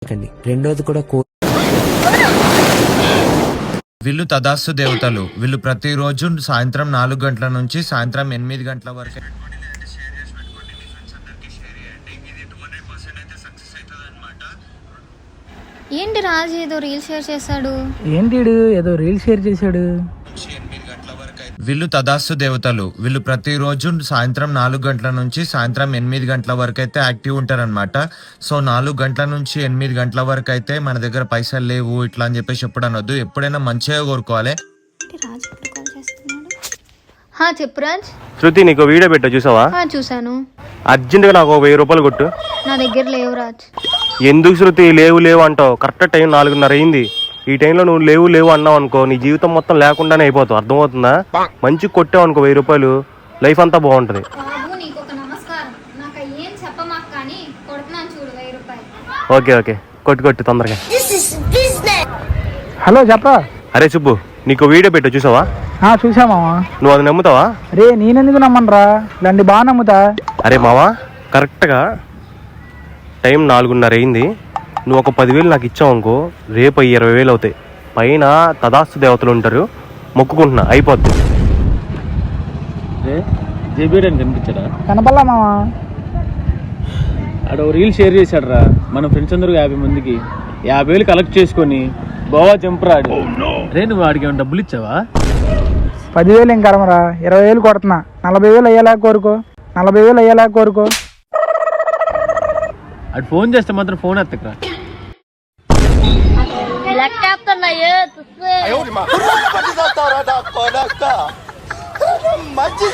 రెండోది కూడా వీళ్ళు తదాస్తు దేవతలు. వీళ్ళు ప్రతిరోజు సాయంత్రం 4 గంటల నుంచి సాయంత్రం 8 గంటల వరకు ఏంటి రాజు ఏదో రీల్ షేర్ చేశాడు. ఏదో రీల్ షేర్ చేశాడు. వీళ్ళు తదాస్తు దేవతలు. వీళ్ళు ప్రతిరోజు సాయంత్రం 4 గంటల నుంచి సాయంత్రం 8 గంటల వరకు అయితే యాక్టివ్ ఉంటారనమాట. సో 4 గంటల నుంచి 8 గంటల వరకు అయితే మన దగ్గర పైసలు లేవు ఇట్లా అని చెప్పేసి ఎప్పుడు అనొద్దు. ఎప్పుడైనా మంచిగా కోరుకోవాలి. చెప్పు రాజ్. శృతి, నీకు వీడియో పెట్టా చూసావా? చూసాను. అర్జెంటుగా నాకు 1000 రూపాయలు కొట్టు. నా దగ్గర లేవు రాజ్. ఎందుకు శృతి లేవు అంటావు? కరెక్ట్ టైం 4:30 అయింది. ఈ టైంలో నువ్వు లేవు అన్నావు అనుకో, నీ జీవితం మొత్తం లేకుండానే అయిపోతావు. అర్థమవుతుందా? మంచి కొట్టావు అనుకో 1000 రూపాయలు, లైఫ్ అంతా బాగుంటది. ఓకే కొట్టు తొందరగా. హలో చెప్పా. అరే సుబ్బు, నీకు వీడియో పెట్టా చూసావా? చూసా మావా. నువ్వు అది నమ్ముతావా? రే నేనెందుకు నమ్మనరా, ఇలాంటి బాగా నమ్ముతా. అరే మావా, కరెక్ట్గా టైం 4:30 అయింది. నువ్వు ఒక 10,000 నాకు ఇచ్చావు అనుకో, రేపు 20,000 అవుతాయి. పైన తదాస్తు దేవతలు ఉంటారు, మొక్కుకుంటున్నా అయిపోద్ది. కనిపించాడా? కనపల్లా మావా. ఆడ రీల్ షేర్ చేశాడు రా. మన ఫ్రెండ్స్ అందరూ 50 మందికి 50,000 కలెక్ట్ చేసుకొని గోవా జంపరాడు. రే నువ్వు వాడికి ఏమైనా డబ్బులు ఇచ్చావా? 10,000 ఏం కరమరా, 20,000 కొడుతున్నా. 40,000 అయ్యేలా కోరుకో. అటు ఫోన్ చేస్తే మాత్రం ఫోన్ ఎత్తకరా. మంచి